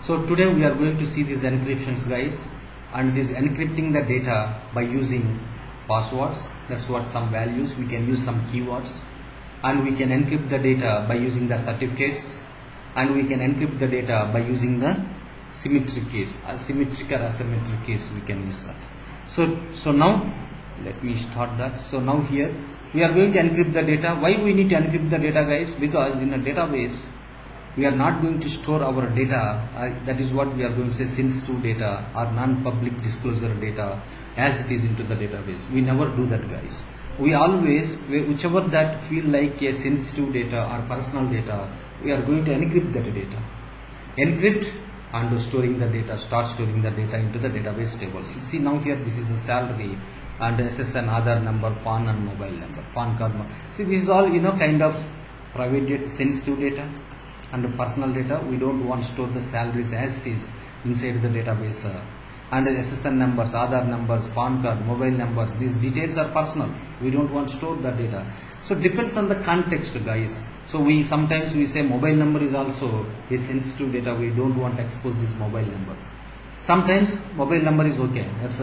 So today we are going to see these encryptions, guys, and this encrypting the data by using passwords. That's what some values. We can use some keywords, and we can encrypt the data by using the certificates, and we can encrypt the data by using the symmetric keys, symmetric or asymmetric keys. We can use that. So now let me start that. So now here we are going to encrypt the data. Why we need to encrypt the data, guys? Because in a database we are not going to store our data, that is what we are going to say, sensitive data or non-public disclosure data as it is into the database. We never do that, guys. We always, whichever that feel like a sensitive data or personal data, we are going to encrypt that data. Encrypt and storing the data, start storing the data into the database tables. You see now here this is a salary and SSN, Aadhaar number, PAN and mobile number, PAN card. See, this is all kind of private sensitive data and personal data. We don't want to store the salaries as it is inside the database. And the SSN numbers, Aadhaar numbers, PAN card, mobile numbers, these details are personal. We don't want to store the data. So depends on the context, guys. So sometimes we say mobile number is also a sensitive data. We don't want to expose this mobile number. Sometimes mobile number is okay. That's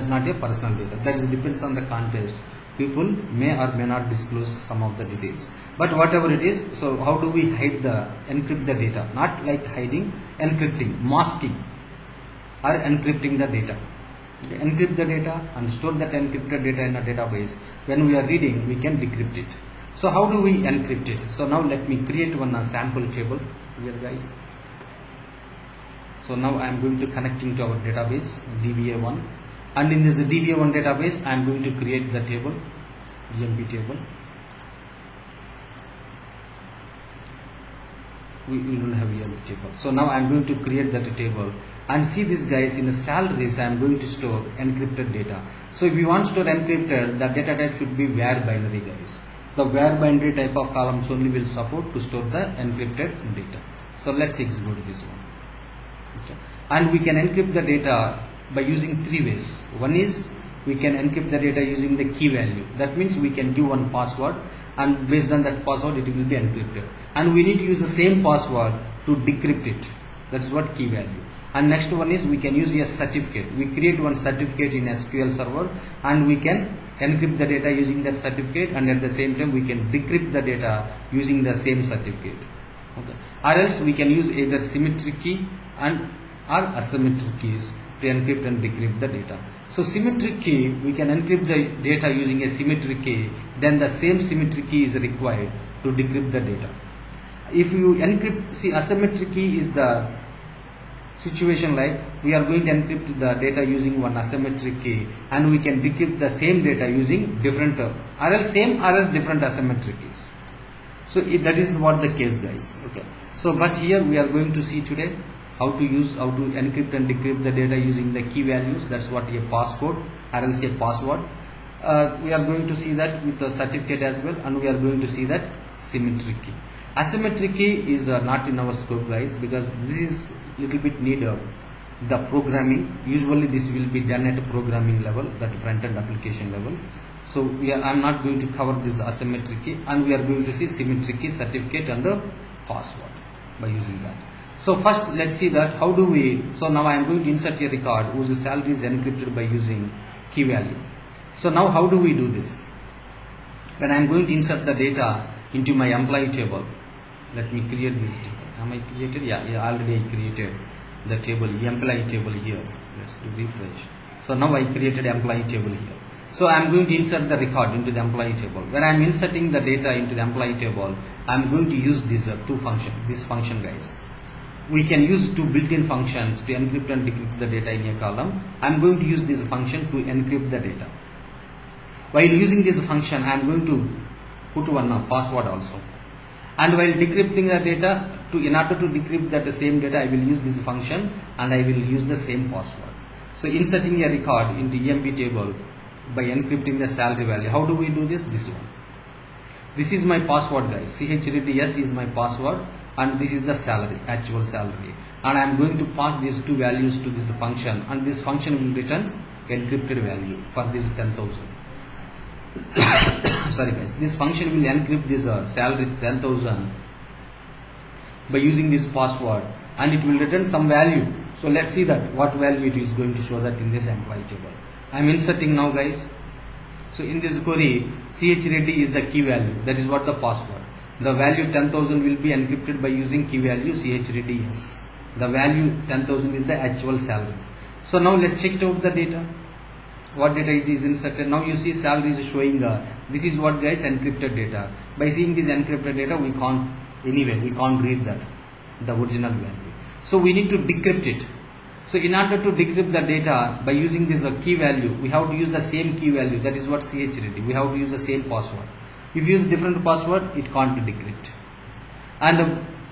not a personal data. That depends on the context. People may or may not disclose some of the details. But whatever it is, so how do we encrypt the data? Not like hiding, encrypting, masking or encrypting the data. Okay, encrypt the data and store that encrypted data in a database. When we are reading, we can decrypt it. So how do we encrypt it? So now let me create one sample table here, guys. So now I am going to connecting to our database DBA1, and in this DBA1 database I am going to create the table, EMP table. We don't have EMP table. So now I am going to create that table, and see this, guys, in the salaries I am going to store encrypted data. So if you want to store encrypted, the data type should be var binary, guys. The var binary type of columns only will support to store the encrypted data. So let's execute this one. Okay. And we can encrypt the data by using three ways. One is we can encrypt the data using the key value. That means we can give one password, and based on that password it will be encrypted. And we need to use the same password to decrypt it. That is what key value. And next one is we can use a certificate. We create one certificate in SQL Server, and we can encrypt the data using that certificate, and at the same time we can decrypt the data using the same certificate. Okay. Or else we can use either symmetric key or asymmetric keys to encrypt and decrypt the data. So symmetric key, we can encrypt the data using a symmetric key, then the same symmetric key is required to decrypt the data. If you encrypt, see, asymmetric key is the situation like we are going to encrypt the data using one asymmetric key, and we can decrypt the same data using different or else same or else different asymmetric keys. So that is what the case, guys. Okay. So but here we are going to see today how to encrypt and decrypt the data using the key values. That's what a passcode or else a password. We are going to see that with the certificate as well, and we are going to see that symmetric key. Asymmetric key is not in our scope, guys, because this is little bit need the programming. Usually this will be done at a programming level, that front-end application level. So I am not going to cover this asymmetric key, and we are going to see symmetric key, certificate and the password by using that. So first let's see that how do we, so now I am going to insert a record whose salary is encrypted by using key value. So now how do we do this? When I am going to insert the data into my employee table, let me create this table. Am I created? Yeah, already I created the table, employee table here. Let's do refresh. So now I created employee table here. So I am going to insert the record into the employee table. When I am inserting the data into the employee table, I am going to use these two functions. This function, guys. We can use two built-in functions to encrypt and decrypt the data in a column. I am going to use this function to encrypt the data. While using this function, I am going to put one password also. And while decrypting the data, in order to decrypt that same data, I will use this function and I will use the same password. So inserting a record into EMP table by encrypting the salary value. How do we do this? This one. This is my password, guys. CHRTS is my password, and this is the salary, actual salary. And I am going to pass these two values to this function, and this function will return encrypted value for this 10,000. Sorry, guys. This function will encrypt this salary 10,000 by using this password, and it will return some value. So let's see that what value it is going to show that in this employee table. I am inserting now, guys. So in this query, chready is the key value, that is what the password. The value 10,000 will be encrypted by using key value chready yes. The value 10,000 is the actual salary. So now let's check out the data. What data is inserted? Now you see salary is showing this is what, guys, encrypted data. By seeing this encrypted data, we can't read that, the original value. So we need to decrypt it. So in order to decrypt the data by using this key value, we have to use the same key value, that is what chready. We have to use the same password. If you use different password, it can't decrypt. And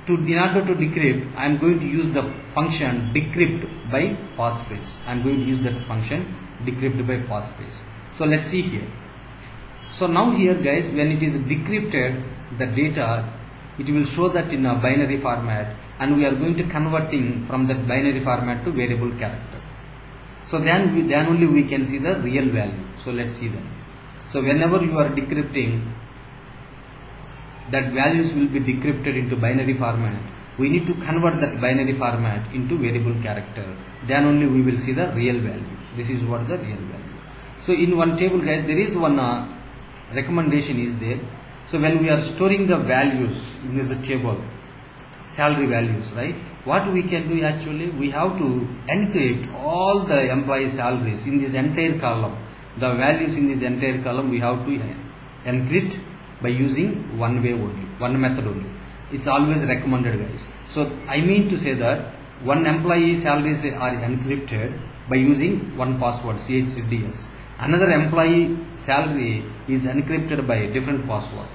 in order to decrypt, I am going to use the function decrypt by passphrase. I am going to use that function decrypt by passphrase. So let's see here. So now here, guys, when it is decrypted, the data, it will show that in a binary format, and we are going to converting from that binary format to variable character. So then only we can see the real value. So let's see that. So whenever you are decrypting, that values will be decrypted into binary format. We need to convert that binary format into variable character. Then only we will see the real value. This is what the real value. So in one table, guys, there is one recommendation is there. So when we are storing the values in this table, salary values, right? What we can do actually, we have to encrypt all the employee salaries in this entire column. The values in this entire column we have to encrypt by using one way only, one method only. It's always recommended, guys. So I mean to say that one employee salaries are encrypted by using one password, chreds. Another employee salary is encrypted by a different password.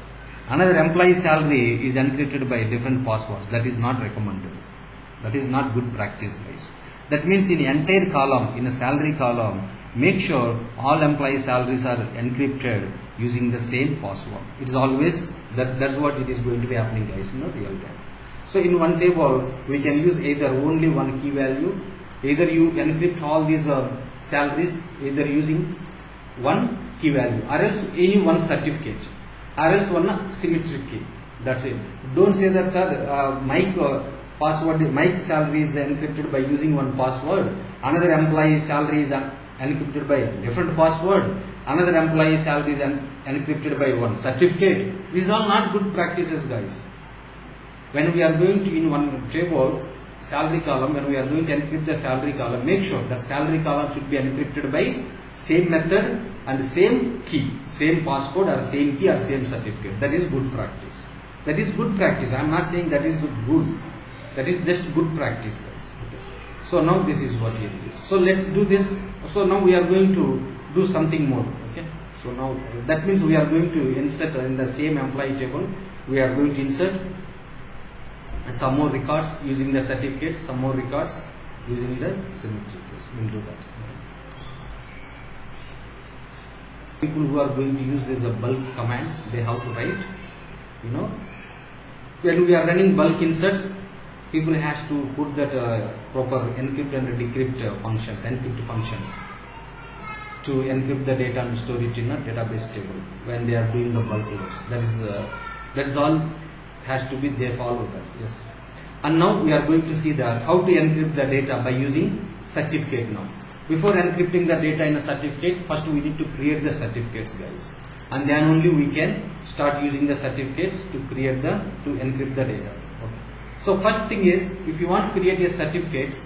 Another employee salary is encrypted by different passwords. That is not recommended. That is not good practice, guys. That means in the entire column, in a salary column, make sure all employee salaries are encrypted using the same password. It is always that's what it is going to be happening, guys, in real time. So in one table, we can use either only one key value, either you encrypt all these salaries either using one key value, or else any one certificate, or else one symmetric key. That's it. Don't say that, sir, my salary is encrypted by using one password, another employee salary is encrypted by a different password, another employee salary is encrypted by one certificate. These are not good practices, guys. When we are going to in one table, salary column, when we are going to encrypt the salary column, make sure that salary column should be encrypted by same method and same key, same passcode or same key or same certificate. That is good practice. That is good practice. I am not saying that is good. That is just good practice, guys. Okay. So now this is what it is. So let's do this. So now we are going to do something more. Okay. So now that means we are going to insert in the same employee table. We are going to insert some more records using the certificates, some more records using the symmetric keys. We will do that. People who are going to use these bulk commands, they have to write, when we are running bulk inserts, people has to put that proper encrypt and decrypt functions, encrypt functions to encrypt the data and store it in a database table when they are doing the bulk loads. That is all has to be, they follow that. Yes. And now we are going to see that how to encrypt the data by using certificate now. Before encrypting the data in a certificate, first we need to create the certificates, guys, and then only we can start using the certificates to encrypt the data. Okay. So first thing is, if you want to create a certificate,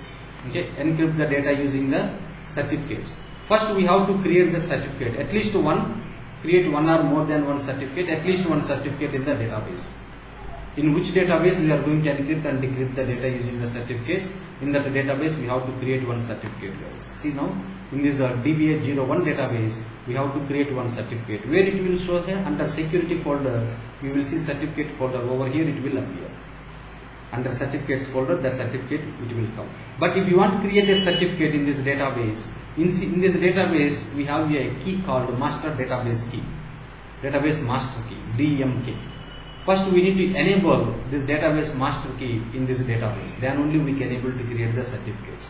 okay, encrypt the data using the certificates. First we have to create the certificate, at least one, create one or more than one certificate, at least one certificate in the database. In which database we are going to encrypt and decrypt the data using the certificates. In that database we have to create one certificate, guys. See now, in this DBA01 database, we have to create one certificate. Where it will show here, under security folder, you will see certificate folder. Over here it will appear. Under certificates folder, the certificate it will come. But if you want to create a certificate in this database, in this database we have a key called master database key, database master key, DMK. First we need to enable this database master key in this database, then only we can able to create the certificates.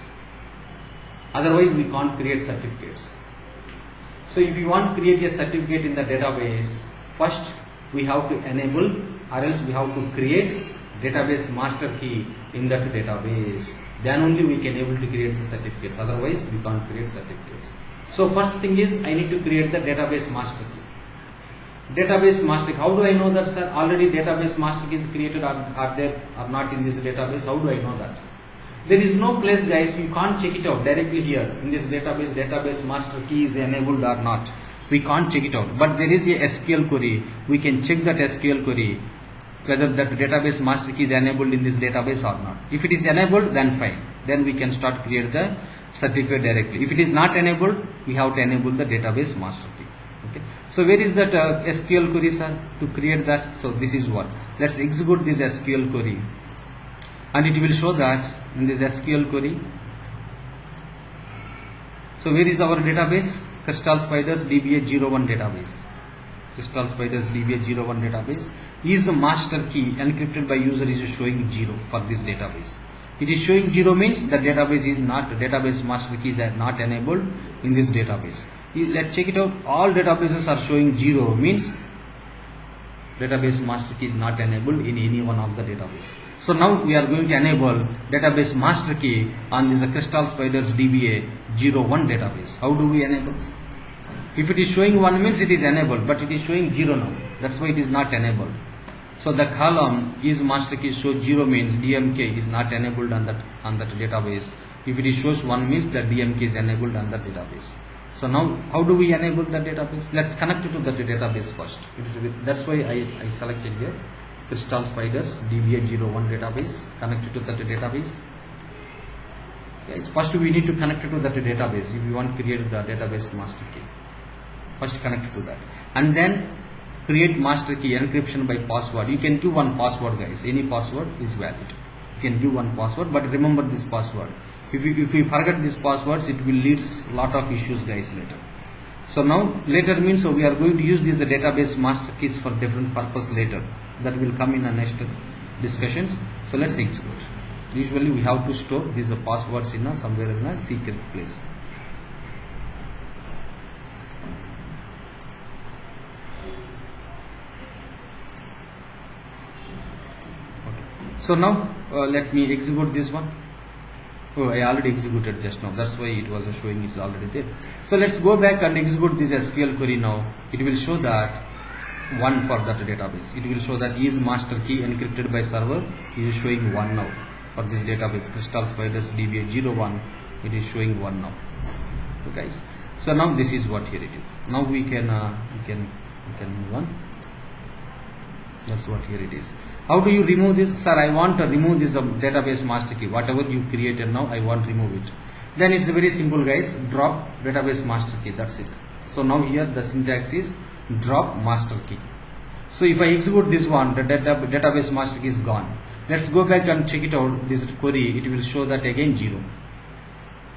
Otherwise we can't create certificates. So if you want to create a certificate in the database, first we have to enable, or else we have to create database master key in that database, then only we can able to create the certificates. Otherwise we can't create certificates. So first thing is I need to create the database master key. Database master key. How do I know that, sir? Already database master key is created are there or not in this database? How do I know that? There is no place, guys, you can't check it out directly here in this database master key is enabled or not. We can't check it out, but there is a SQL query. We can check that SQL query whether that database master key is enabled in this database or not. If it is enabled, then fine. Then we can start create the certificate directly. If it is not enabled, we have to enable the database master key. Okay. So where is that SQL query, sir? To create that, so this is what. Let's execute this SQL query, and it will show that in this SQL query. So where is our database? Crystal Spiders DBA01 database. Crystal Spiders DBA01 database is a master key encrypted by user is showing 0 for this database. It is showing 0 means the database is not, database master keys are not enabled in this database. Let's check it out. All databases are showing 0 means database master key is not enabled in any one of the database. So now we are going to enable database master key on this Crystal Spiders DBA01 database. How do we enable? If it is showing 1 means it is enabled, but it is showing 0 now. That's why it is not enabled. So the column is master key show 0 means DMK is not enabled on that database. If it is shows 1 means that DMK is enabled on the database. So now how do we enable the database? Let's connect to the database first. That's why I selected here Crystal Spiders DBA01 database, connected to that database. Yes, first we need to connect to that database if we want to create the database master key. First connect to that, and then create master key encryption by password. You can give one password, guys. Any password is valid. You can give one password, but remember this password. If you forget these passwords, it will lead lot of issues, guys, later. So now later means so we are going to use these database master keys for different purpose later. That will come in the next discussions. So let's execute. Usually we have to store these passwords in somewhere in a secret place. So now let me execute this one. Oh, I already executed just now. That's why it was showing it's already there. So let's go back and execute this SQL query now. It will show that 1 for that database. It will show that is master key encrypted by server is showing 1 now for this database Crystal Spiders DBA01. It is showing 1 now. Okay, guys. So now this is what here it is. Now we can move on. That's what here it is. How do you remove this? Sir, I want to remove this database master key. Whatever you created now, I want to remove it. Then it's very simple, guys. Drop database master key. That's it. So now here the syntax is drop master key. So if I execute this one, the database master key is gone. Let's go back and check it out. This query, it will show that again 0.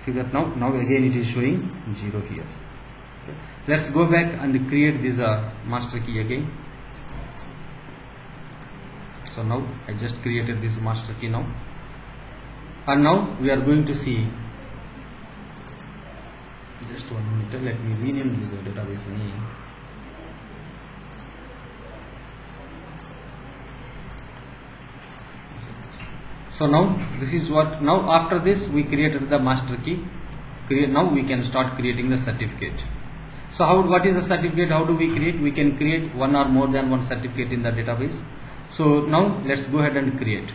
See that now? Now again it is showing 0 here. Okay. Let's go back and create this master key again. So now I just created this master key now, and now we are going to see. Just 1 minute. Let me rename this database name. So now this is what. Now after this we created the master key. Now we can start creating the certificate. So what is the certificate? How do we create? We can create one or more than one certificate in the database. So now let's go ahead and create.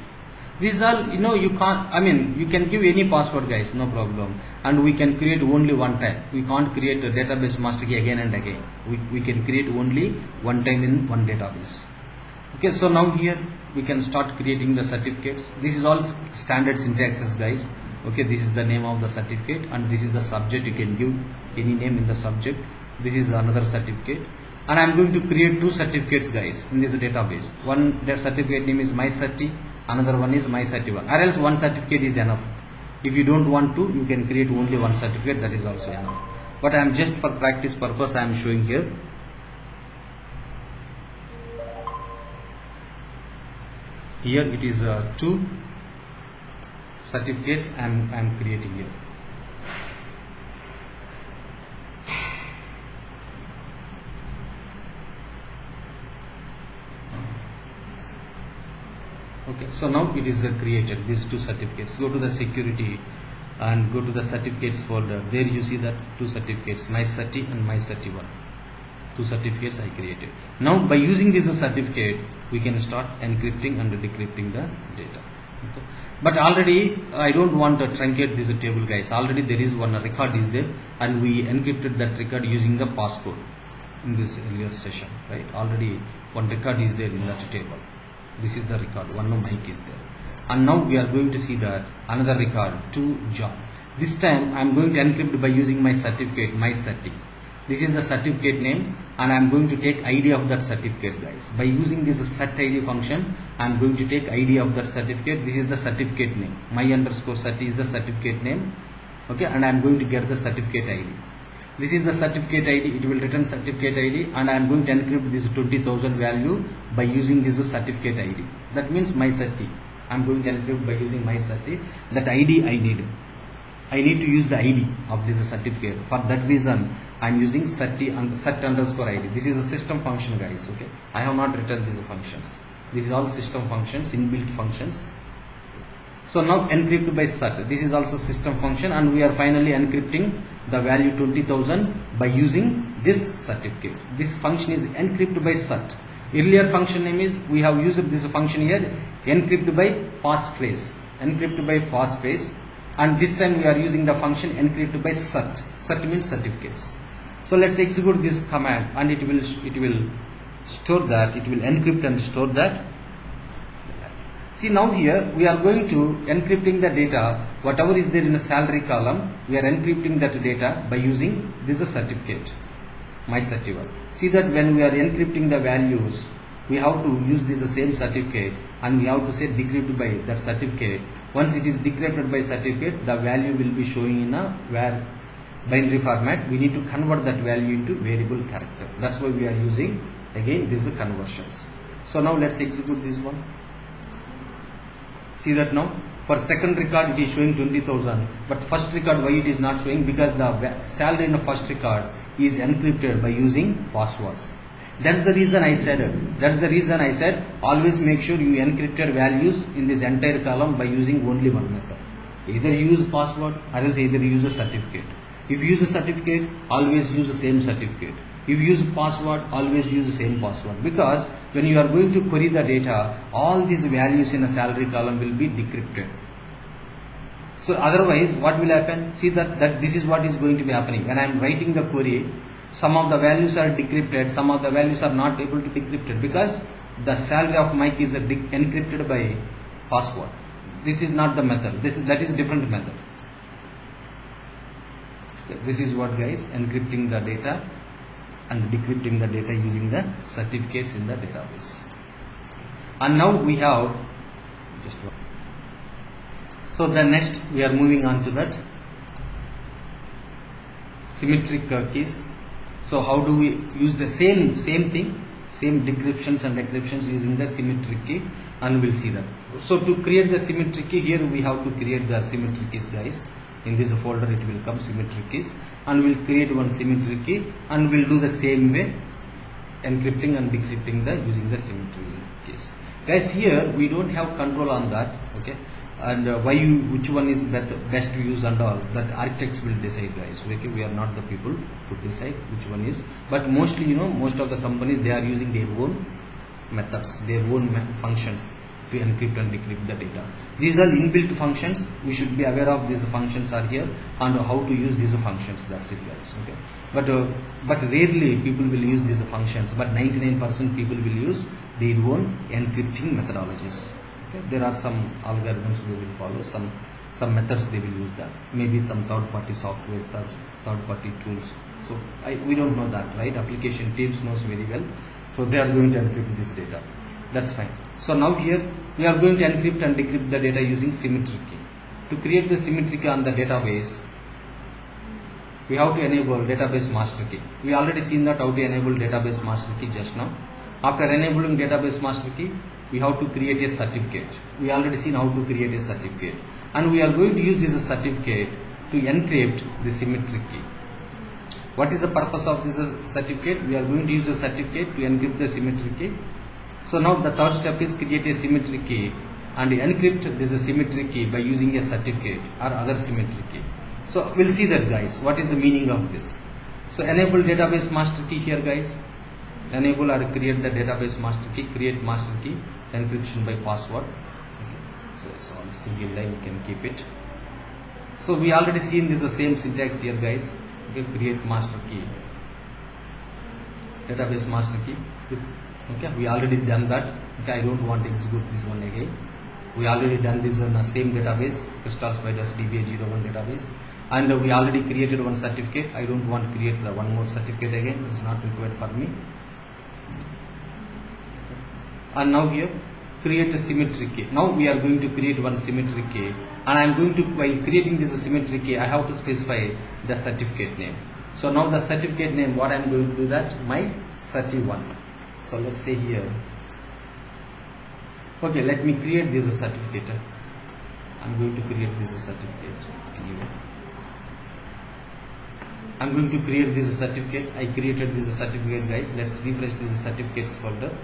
These are, you can't, you can give any password, guys, no problem. And we can create only one time. We can't create a database master key again and again. We can create only one time in one database. Okay, so now here we can start creating the certificates. This is all standard syntaxes, guys. Okay, this is the name of the certificate and this is the subject. You can give any name in the subject. This is another certificate. And I am going to create 2 certificates, guys, in this database. One, the certificate name is MyCerti, another one is MyCerti1. Or else one certificate is enough. If you don't want to, you can create only one certificate, that is also enough. But I am just for practice purpose, I am showing here. Here it is 2 certificates I am creating here. Okay, so now it is created, these two certificates. Go to the security and go to the certificates folder. There you see that two certificates, MyCerti and MyCerti1. Two certificates I created. Now by using this certificate, we can start encrypting and decrypting the data. Okay. But already I don't want to truncate this table, guys. Already there is one record is there, and we encrypted that record using the passcode in this earlier session, right? Already one record is there in that table. This is the record, one mic is there. And now we are going to see that another record, to John. This time I am going to encrypt by using my certificate, MyCerti. This is the certificate name, and I am going to take ID of that certificate, guys. By using this set ID function, I am going to take ID of that certificate. This is the certificate name. My_certi is the certificate name. Okay, and I am going to get the certificate ID. This is the certificate ID. It will return certificate ID, and I am going to encrypt this 20,000 value by using this certificate ID. That means MyCerti. I am going to encrypt by using MyCerti. That ID I need. I need to use the ID of this certificate. For that reason, I am using set_ID. This is a system function, guys. Okay, I have not written these functions. These are all system functions, inbuilt functions. So now encrypt by set. This is also system function, and we are finally encrypting the value 20,000 by using this certificate. This function is encrypt by set. Earlier function name is, we have used this function here, encrypt by passphrase. Encrypt by passphrase. And this time we are using the function encrypt by set. Set means certificates. So let's execute this command, and it will store that. It will encrypt and store that. See, now here we are going to encrypting the data. Whatever is there in the salary column, we are encrypting that data by using this certificate, MyCerti1. See that when we are encrypting the values, we have to use this same certificate, and we have to say decrypt by that certificate. Once it is decrypted by certificate, the value will be showing in a binary format. We need to convert that value into variable character. That's why we are using again these conversions. So now let's execute this one. See that now for second record it is showing 20,000, but first record why it is not showing? Because the salary in the first record is encrypted by using password. That's the reason I said always make sure you encrypted values in this entire column by using only one method. Either use password or else either use a certificate. If you use a certificate, always use the same certificate. If you use password, always use the same password. Because when you are going to query the data, all these values in a salary column will be decrypted. So otherwise, what will happen? See that this is what is going to be happening. When I am writing the query, some of the values are decrypted, some of the values are not able to be decrypted because the salary of Mike is encrypted by password. This is not the method. That is a different method. This is what, guys, encrypting the data and decrypting the data using the certificates in the database. And now we have just one. So the next we are moving on to that symmetric keys. So how do we use the same thing, same decryptions and decryptions using the symmetric key, and we'll see that. So to create the symmetric key, here we have to create the symmetric keys, guys. In this folder it will come symmetric keys, and we'll create one symmetric key, and we'll do the same way, encrypting and decrypting using the symmetric keys. Guys, here we don't have control on that, okay? And which one is best to use and all, that architects will decide, guys. Okay, we are not the people to decide which one is. But mostly, most of the companies, they are using their own methods, their own functions to encrypt and decrypt the data. These are inbuilt functions. We should be aware of these functions are here and how to use these functions. That's it, guys. Okay. But rarely people will use these functions. But 99% people will use their own encrypting methodologies. Okay. There are some algorithms they will follow. Some methods they will use that. Maybe some third-party software, third-party tools. So we don't know that, right? Application teams knows very well. So they are going to encrypt this data. That's fine. So now here we are going to encrypt and decrypt the data using symmetric key. To create the symmetric key on the database, we have to enable database master key. We already seen that how to enable database master key just now. After enabling database master key, we have to create a certificate. We already seen how to create a certificate, and we are going to use this certificate to encrypt the symmetric key. What is the purpose of this certificate? We are going to use the certificate to encrypt the symmetric key. So now the third step is create a symmetric key and encrypt this symmetric key by using a certificate or other symmetric key. So we'll see that, guys, what is the meaning of this. So enable database master key here, guys. Enable or create the database master key, create master key, encryption by password. Okay. So it's all single line, you can keep it. So we already seen this the same syntax here, guys. Okay, create master key, database master key. Okay, we already done that. Okay, I don't want to execute this one again. We already done this on the same database, Crystal Spiders DBA01 database, and we already created one certificate. I don't want to create the one more certificate again. It's not required for me. And now here, create a symmetric key. Now we are going to create one symmetric key, and I am going to, while creating this symmetric key, I have to specify the certificate name. So now the certificate name, what I am going to do that, my 31. So let's say here, okay, let me create this certificate. I'm going to create this certificate. I'm going to create this certificate. I created this certificate, guys. Let's refresh this certificates folder.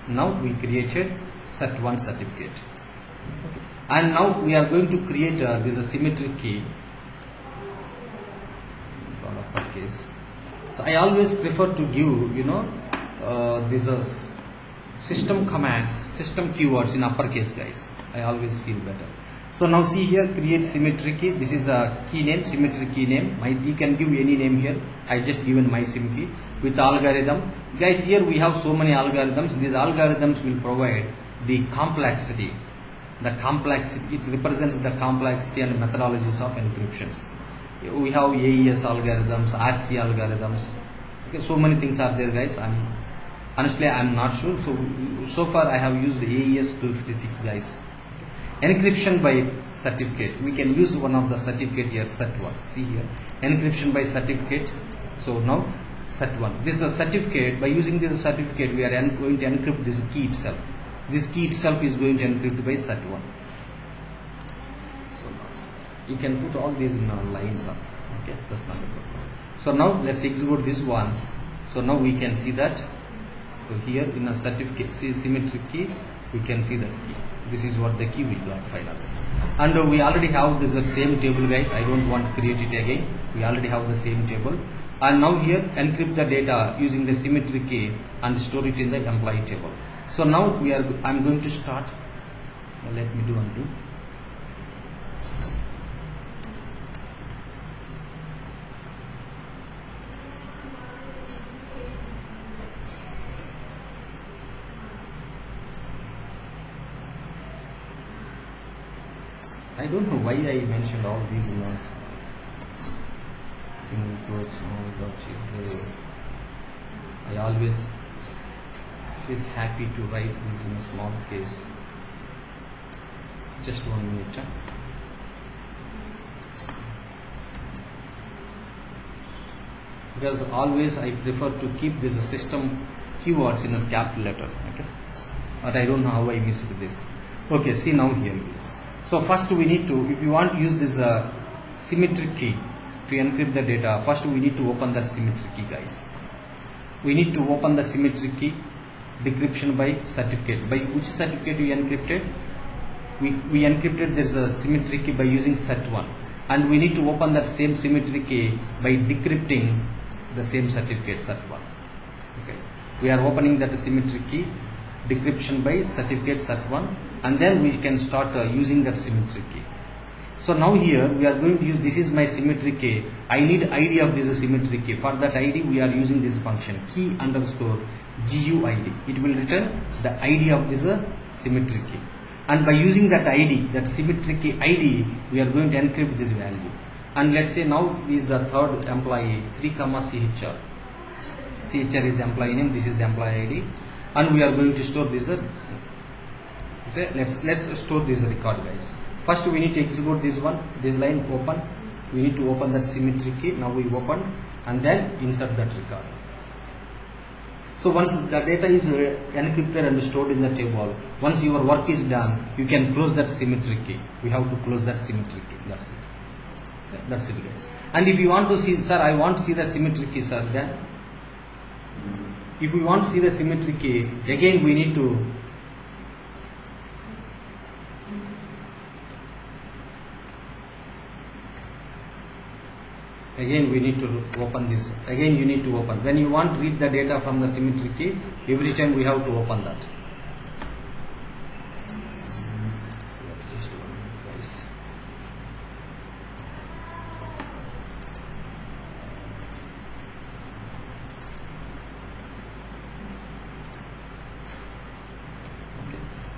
Now we created set1 certificate. Okay. And now we are going to create this symmetric key. So I always prefer to give these system commands, system keywords in uppercase, guys. I always feel better. So now see here, create symmetric key. This is a key name, symmetric key name. You can give any name here. I just given my sim key with algorithm. Guys, here we have so many algorithms. These algorithms will provide the complexity. The complexity, it represents the complexity and methodologies of encryptions. We have AES algorithms, RC algorithms. Okay, so many things are there, guys. Honestly, I'm not sure. So far I have used AES 256, guys. Encryption by certificate. We can use one of the certificate here, set1. See here, encryption by certificate. So now set1. This is a certificate. By using this certificate, we are going to encrypt this key itself. This key itself is going to encrypt by set1. So you can put all these in lines up. Okay, that's not a problem. So now let's execute this one. So now we can see that. So here in a certificate, see symmetric key, we can see that key. This is what the key we got finally. And we already have this same table, guys. I don't want to create it again. We already have the same table. And now here encrypt the data using the symmetric key and store it in the employee table. So now I'm going to start. Let me do one thing. I don't know why I mentioned all these nodes. Single quotes, I always feel happy to write this in a small case. Just 1 minute. Because always I prefer to keep this system keywords in a capital letter. Okay, but I don't know how I missed this. Okay, see now here it is. So first we need to, if you want to use this symmetric key to encrypt the data, first we need to open that symmetric key, guys. We need to open the symmetric key, decryption by certificate. By which certificate we encrypted? We encrypted this symmetric key by using set1, and we need to open that same symmetric key by decrypting the same certificate set1. Okay, we are opening that symmetric key, decryption by certificate set1, and then we can start using that symmetric key. So now here we are going to use, this is my symmetric key. I need ID of this symmetric key. For that ID we are using this function key underscore GUID. It will return the ID of this symmetric key. And by using that ID, that symmetric key ID, we are going to encrypt this value. And let's say now is the third employee, 3, CHR. CHR is the employee name, this is the employee ID. And we are going to store this. Okay, let's store this record, guys. First we need to execute this one, this line open. We need to open that symmetric key. Now we open and then insert that record. So once the data is encrypted and stored in the table, once your work is done, you can close that symmetric key. We have to close that symmetric key. That's it. That's it, guys. And if you want to see, sir, I want to see the symmetric key, sir, then if we want to see the symmetric key, again we need to again we need to open this. Again you need to open. When you want to read the data from the symmetry key, every time we have to open that.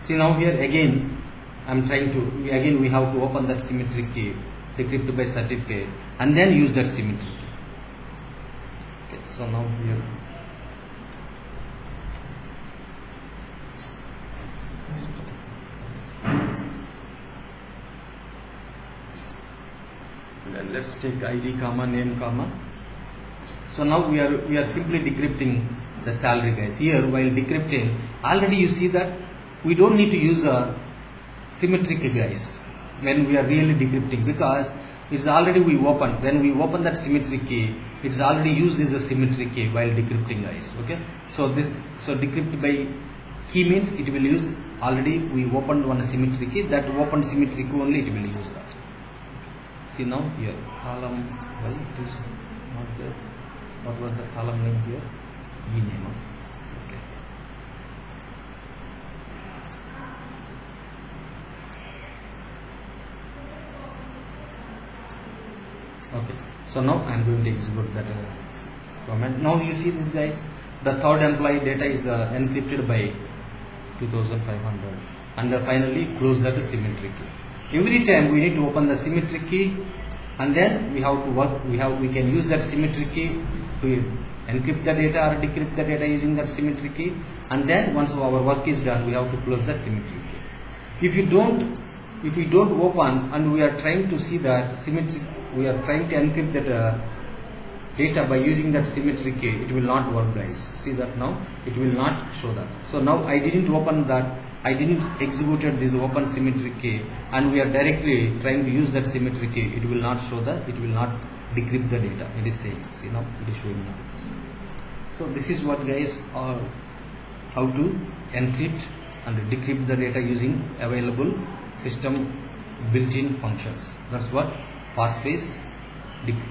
See now here again I am trying to, again we have to open that symmetry key, decrypt by certificate, and then use that symmetry key. Okay, so now here then let's take ID comma name comma. So now we are simply decrypting the salary, guys. Here while decrypting, already you see that we don't need to use a symmetry key, guys, when we are really decrypting, because it's already we open. When we open that symmetry key, it's already used as a symmetry key while decrypting, guys. Okay, so decrypt by key means it will use already we opened one symmetry key. That opened symmetry key only it will use that. See now here column, why it is not there? What was the column name here? E name. Okay, so now I am going to execute that command. Now you see this, guys, the third employee data is encrypted by 2500, and finally close that symmetry key. Every time we need to open the symmetry key, and then we have to work. We can use that symmetry key to encrypt the data or decrypt the data using that symmetry key, and then once our work is done, we have to close the symmetry key. If we don't open and we are trying to see that symmetry, we are trying to encrypt that data by using that symmetry key, it will not work, guys. See that now it will not show that. So now I didn't open that, I didn't executed this open symmetry key, and we are directly trying to use that symmetry key. It will not show that, it will not decrypt the data. It is saying, see now it is showing now. So this is what, guys, are how to encrypt and decrypt the data using available system built-in functions. That's what passphrase,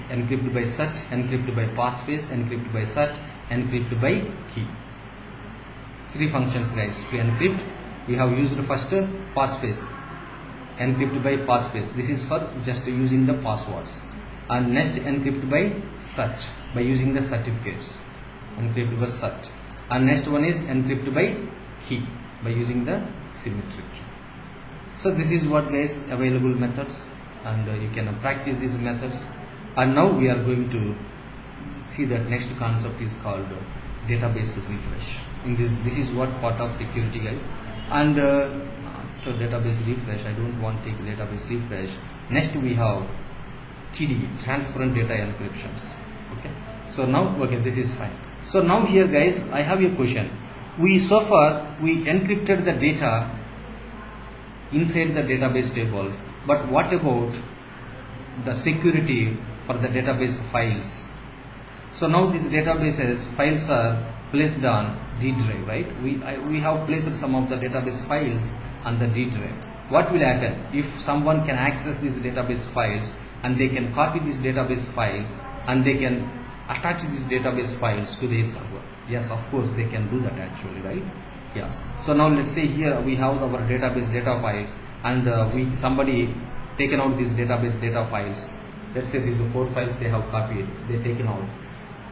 encrypt by cert, encrypt by passphrase, encrypt by cert, encrypt by key. Three functions, guys, to encrypt. We have used first passphrase, encrypt by passphrase. This is for just using the passwords. And next encrypt by cert, by using the certificates, encrypt by cert. And next one is encrypt by key, by using the symmetry key. So this is what, guys, available methods, and you can practice these methods. And now we are going to see that next concept is called database refresh. In this is what part of security, guys. And so database refresh, I don't want to take database refresh. Next we have TDE, transparent data encryptions. Okay, so now, okay, this is fine. So now here, guys, I have a question. So far we encrypted the data inside the database tables, but what about the security for the database files? So now these databases files are placed on D drive, right? We have placed some of the database files on the D drive. What will happen if someone can access these database files, and they can copy these database files, and they can attach these database files to their server? Yes, of course they can do that actually, right? Yeah. So now let's say here we have our database data files, and somebody taken out these database data files. Let's say these 4 files they have copied, they taken out,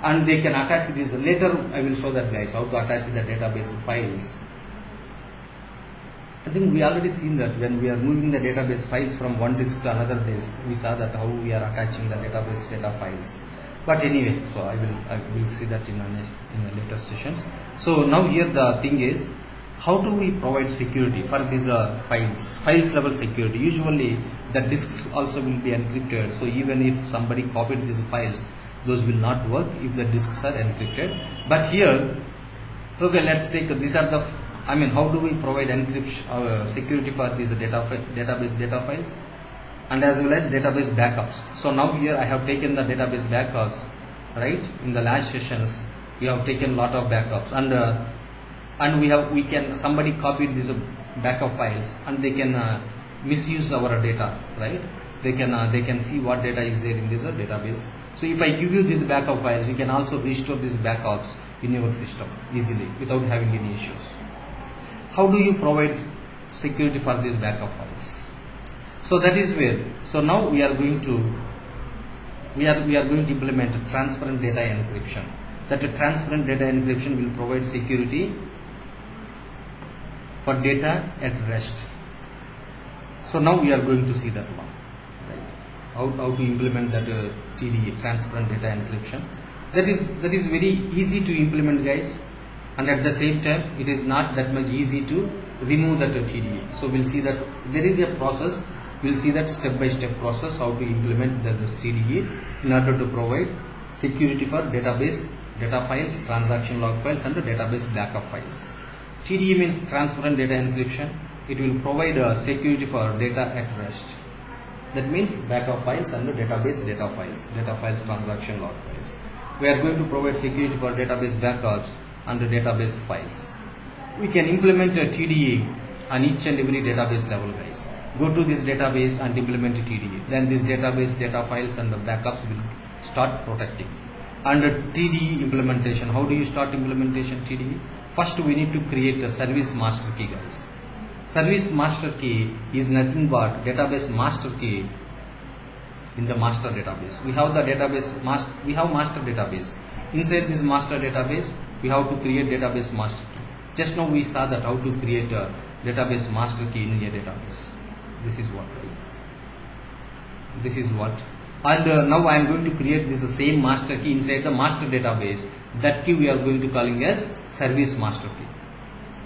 and they can attach these. Later I will show that, guys, how to attach the database files. I think we already seen that when we are moving the database files from one disk to another disk, we saw that how we are attaching the database data files. But anyway, so I will see that in the later sessions. So now here the thing is, how do we provide security for these files level security? Usually the disks also will be encrypted, so even if somebody copied these files, those will not work if the disks are encrypted. But here, okay, let's take these are the, how do we provide encryption security for these database data files, and as well as database backups. So now here I have taken the database backups, right? In the last sessions we have taken lot of backups, and somebody copied these backup files, and they can misuse our data, right? They can see what data is there in this database. So if I give you these backup files, you can also restore these backups in your system easily without having any issues. How do you provide security for these backup files? So that is where, so now we are going to implement a transparent data encryption. That a transparent data encryption will provide security for data at rest. So now we are going to see that one, right? How to implement that TDE, transparent data encryption. That is very easy to implement, guys, and at the same time it is not that much easy to remove that TDE. So we'll see that there is a process. We'll see that step-by-step process how to implement the CDE in order to provide security for database data files, transaction log files, and the database backup files. TDE means transparent data encryption. It will provide security for data at rest. That means backup files and the database data files, transaction log files. We are going to provide security for database backups and the database files. We can implement a TDE on each and every database level, guys. Go to this database and implement a TDE. Then this database data files and the backups will start protecting. Under TDE implementation, how do you start implementation TDE? First we need to create a service master key, guys. Service master key is nothing but database master key in the master database. We have the database we have master database. Inside this master database, we have to create database master key. Just now we saw that how to create a database master key in a database. This is what, right? This is what. And now I am going to create this same master key inside the master database. That key we are going to calling as service master key.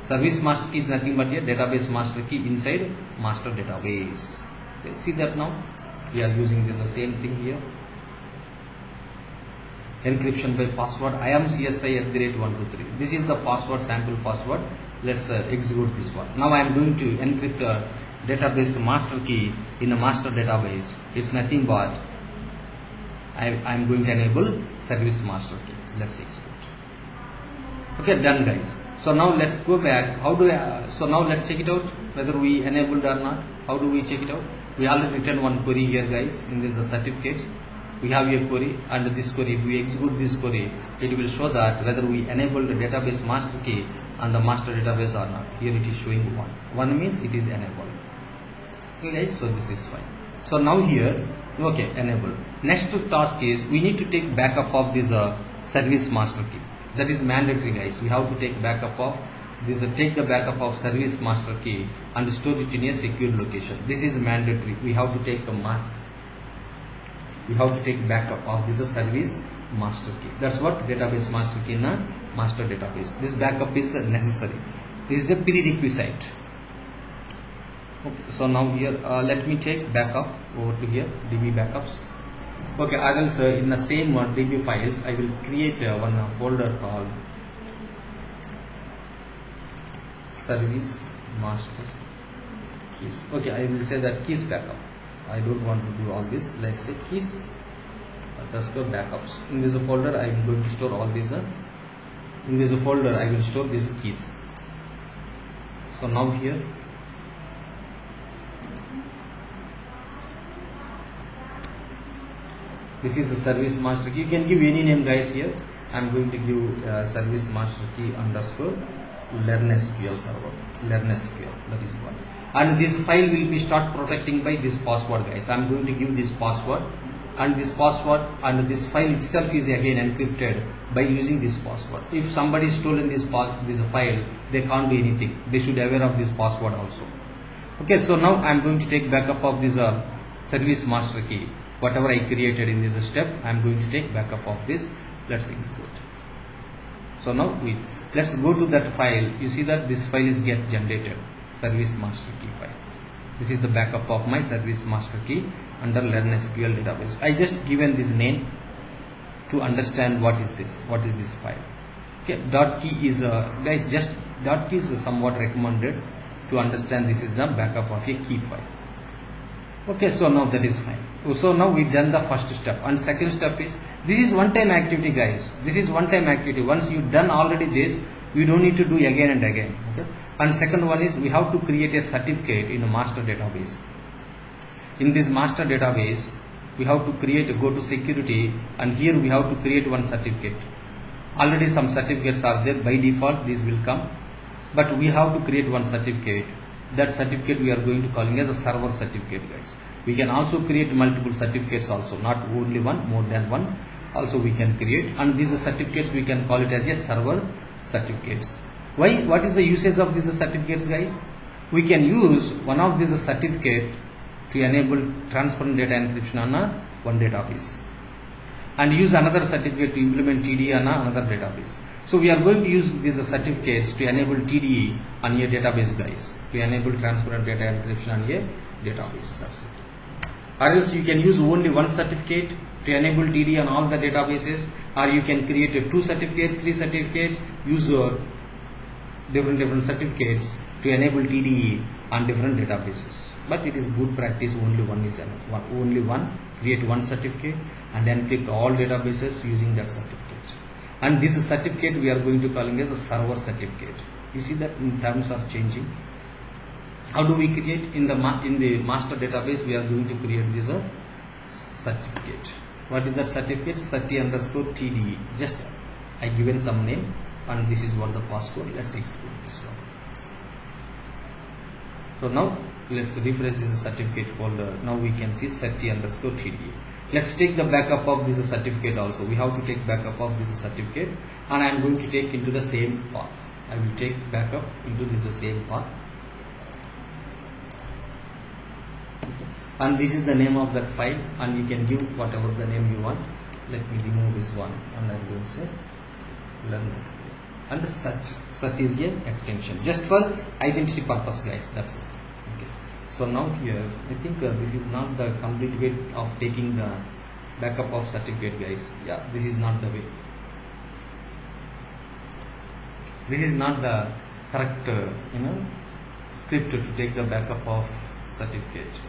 Service master key is nothing but a database master key inside master database. Okay, see that now? We are using this the same thing here. Encryption by password. I am CSI@123. This is the password, sample password. Let's execute this one. Now I am going to encrypt a database master key in a master database. It's nothing but I am going to enable service master key. Let's execute. Okay, done, guys. So now let's go back. So now let's check it out whether we enabled or not. How do we check it out? We already written one query here, guys. In this certificates, we have a query, and this query, if we execute this query, it will show that whether we enabled the database master key on the master database or not. Here it is showing 1. 1 means it is enabled. Okay, guys, so this is fine. So now here, okay, enable. Next task is we need to take backup of this service master key. That is mandatory, guys. We have to take backup of this. Take the backup of service master key and store it in a secure location. This is mandatory. We have to take backup of this service master key. That's what database master key in a master database. This backup is necessary. This is a prerequisite. Okay, so now here let me take backup over to here, DB backups. Okay, I will in the same DB files I will create one folder called service master keys. Okay, I will say that keys backup. I don't want to do all this. Let's say keys underscore backups. In this folder I am going to store all these. In this folder I will store these keys. So now here this is a service master key. You can give any name, guys. Here I am going to give service master key underscore learn SQL server, learn SQL. That is one. And this file will be start protecting by this password, guys. I am going to give this password, and this password and this file itself is again encrypted by using this password. If somebody stolen this file, they can't do anything. They should be aware of this password also. Okay, so now I am going to take backup of this service master key. Whatever I created in this step, I am going to take backup of this. Let's execute. So now let's go to that file. You see that this file is get generated, service master key file. This is the backup of my service master key under learn SQL database. I just given this name to understand what is this file. Okay, dot key is guys, just dot key is somewhat recommended to understand this is the backup of a key file. Okay, so now that is fine. So now we done the first step, and second step is this is one time activity, guys. This is one time activity. Once you done already this, you don't need to do again and again. Okay, and second one is we have to create a certificate in a master database. In this master database, we have to create, go to security, and here we have to create one certificate. Already some certificates are there, by default these will come, but we have to create one certificate. That certificate we are going to calling as a server certificate, guys. We can also create multiple certificates also, not only one, more than one also we can create, and these certificates we can call it as a server certificates. Why? What is the usage of these certificates, guys? We can use one of these certificate to enable transparent data encryption on one database, and use another certificate to implement TDE on another database. So we are going to use these certificates to enable TDE on a database, guys, to enable transparent data encryption on a database. That's it. Or else you can use only one certificate to enable TDE on all the databases, or you can create 2 certificates, 3 certificates, use different certificates to enable TDE on different databases. But it is good practice, only one is enough. Only one, create one certificate and encrypt all databases using that certificate. And this certificate we are going to calling as a server certificate. You see that in terms are changing. How do we create? In the master database we are going to create this certificate. What is that certificate? Certi_TDE. Just I given some name, and this is what the passcode. Let's explore this one. So now let's refresh this certificate folder. Now we can see Certi_TDE. Let's take the backup of this certificate also. We have to take backup of this certificate, and I am going to take into the same path. I will take backup into this same path. And this is the name of that file, and you can give whatever the name you want. Let me remove this one, and I will say learn this. And the such is a extension just for identity purpose, guys. That's it. Okay. So now here I think this is not the complete way of taking the backup of certificate, guys. Yeah, this is not the way. This is not the correct script to take the backup of certificate.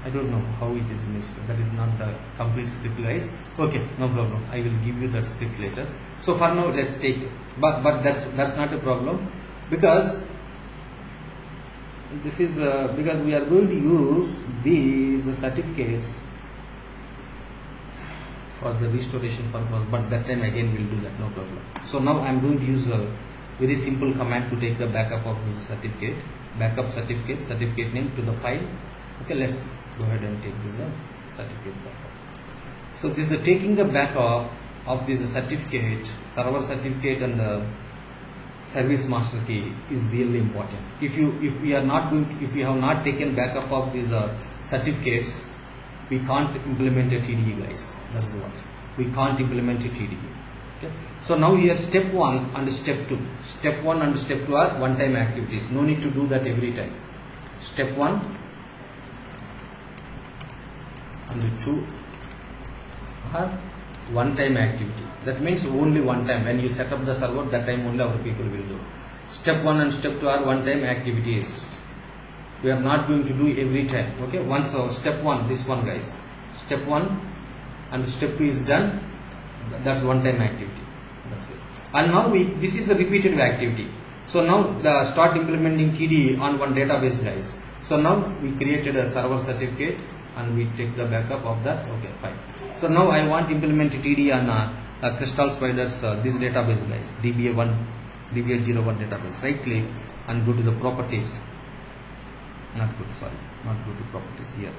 I don't know how it is missed. That is not the complete script, guys. Okay, no problem. I will give you that script later. So for now, let's take it. But that's not a problem, because this is because we are going to use these certificates for the restoration purpose. But that time again we'll do that. No problem. So now I am going to use a very simple command to take the backup of this certificate. Backup certificate. Certificate name to the file. Okay, let's go ahead and take this certificate backup. So this is taking the backup of this certificate, server certificate, and the service master key is really important. If we have not taken backup of these certificates, we can't implement a TDE, guys. That is what we can't implement a TDE. Okay. So now here step 1 and step 2. Step 1 and step 2 are one-time activities. No need to do that every time. Step 1 and 2 are one-time activity. That means only one time. When you set up the server, that time only our people will do. Step 1 and step 2 are one-time activities. We are not going to do every time. Okay. Once step 1, this one, guys. Step 1 and step 2 is done. That's one-time activity. That's it. And now this is a repeated activity. So now start implementing TDE on one database, guys. So now we created a server certificate and we take the backup of that. Okay, fine. So now I want to implement TDE on Crystal Spiders this database, guys. DBA01 database. Right click and go to the properties. Not go to properties here.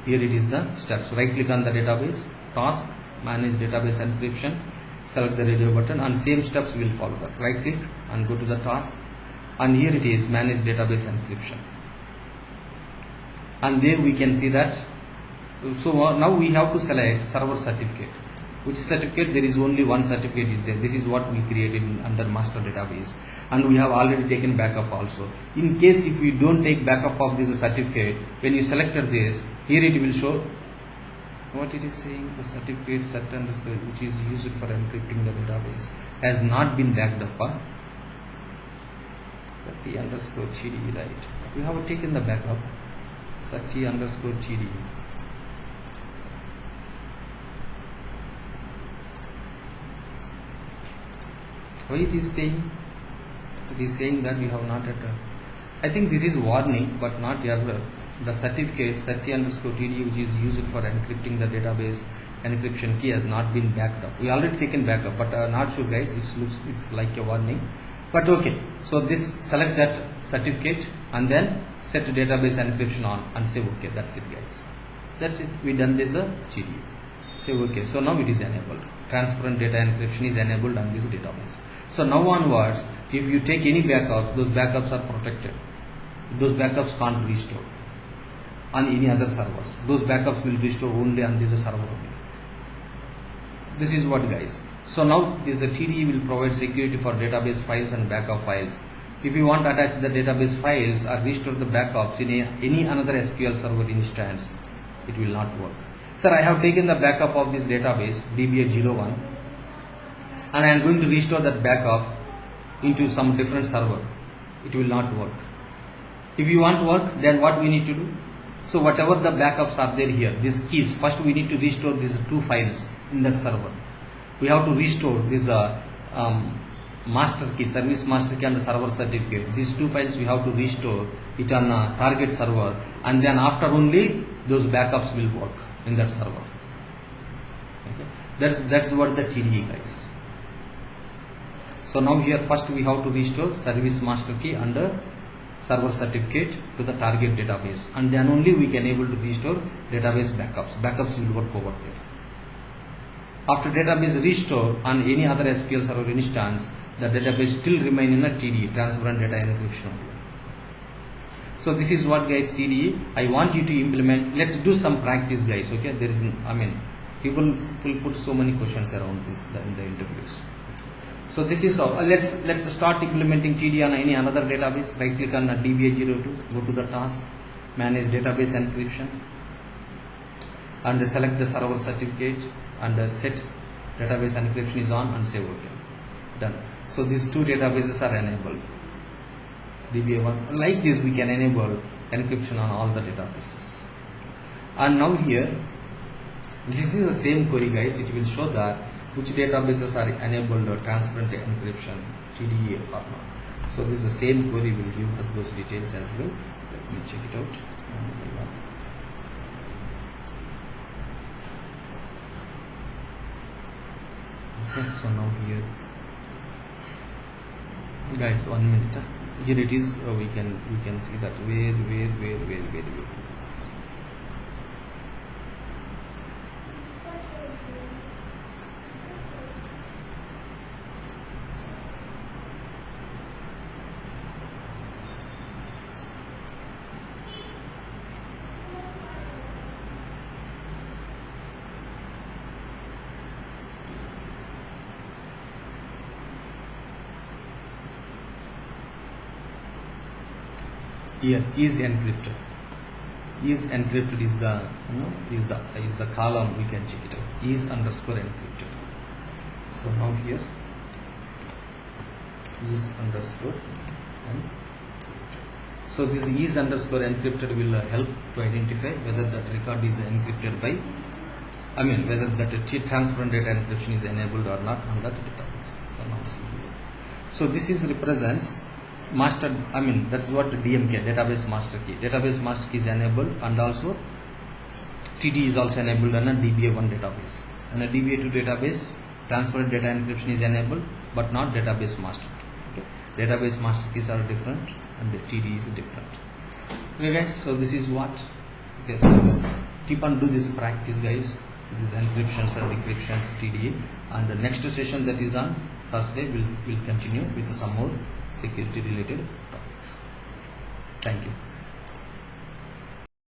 Here it is the steps. Right click on the database, task, manage database encryption, select the radio button, and same steps will follow that. Right click and go to the task, and here it is manage database encryption, and there we can see that. So now we have to select server certificate. Which certificate? There is only one certificate is there. This is what we created under master database, and we have already taken backup also. In case if you don't take backup of this certificate, when you selected this, here it will show what it is saying. The certificate set underscore which is used for encrypting the database has not been backed up. Certi_TDE, right? We have taken the backup. Certi_TDE. Why it is saying? It is saying that you have not at. I think this is warning, but not error. the certificate certi_td, which is used for encrypting the database encryption key, has not been backed up. We already taken backup, but not sure guys, it's like a warning, but okay. So this, select that certificate and then set database encryption on and say okay. That's it guys, that's it. We done this TDE. Say okay. So now it is enabled. Transparent data encryption is enabled on this database. So now onwards, if you take any backups, those backups are protected. Those backups can't restore on any other servers. Those backups will restore only on this server only. This is what guys. So now this TDE will provide security for database files and backup files. If you want to attach the database files or restore the backups in any another SQL server instance, it will not work. Sir, I have taken the backup of this database DB801 and I am going to restore that backup into some different server. It will not work. If you want to work, then what we need to do? So whatever the backups are there here, these keys, first we need to restore these two files in that server. We have to restore this master key, service master key and the server certificate. These two files we have to restore it on a target server, and then after only those backups will work in that server. Okay. That's what the TDE guys. So now here first we have to restore service master key and the server certificate to the target database, and then only we can able to restore database backups. Backups will work over there. After database restore on any other SQL server instance, the database still remain in a TDE, transparent data encryption. So this is what guys TDE. I want you to implement. Let's do some practice guys. Okay, there is, people will put so many questions around this in the interviews. So this is all. Let's start implementing TDE on any another database. Right click on DB802, go to the task, manage database encryption, and select the server certificate and set database encryption is on and say okay. Done. So these two databases are enabled. DB1, like this we can enable encryption on all the databases. And now here, this is the same query guys. It will show that which databases are enabled or transparent encryption, TDE or not. So this is the same query will give us those details as well. Let me check it out. Okay, so now here, guys, 1 minute. Here it is. We can see that where. Here is encrypted. Is encrypted is the is the column. We can check it out. Is underscore encrypted. So now here is underscore encrypted. So this is underscore encrypted will help to identify whether that record is encrypted by, whether that transparent data encryption is enabled or not on that database. So now see here. So this is represents master, that's what DMK, database master key. Database master key is enabled, and also TD is also enabled on a DBA1 database. And a DBA2 database, transparent data encryption is enabled, but not database master. Okay. Database master keys are different, and the TD is different. Okay guys, so this is what. Okay, so keep on do this practice guys. These encryptions and decryptions, TDA, and the next session that is on Thursday will continue with some more security related topics. Thank you.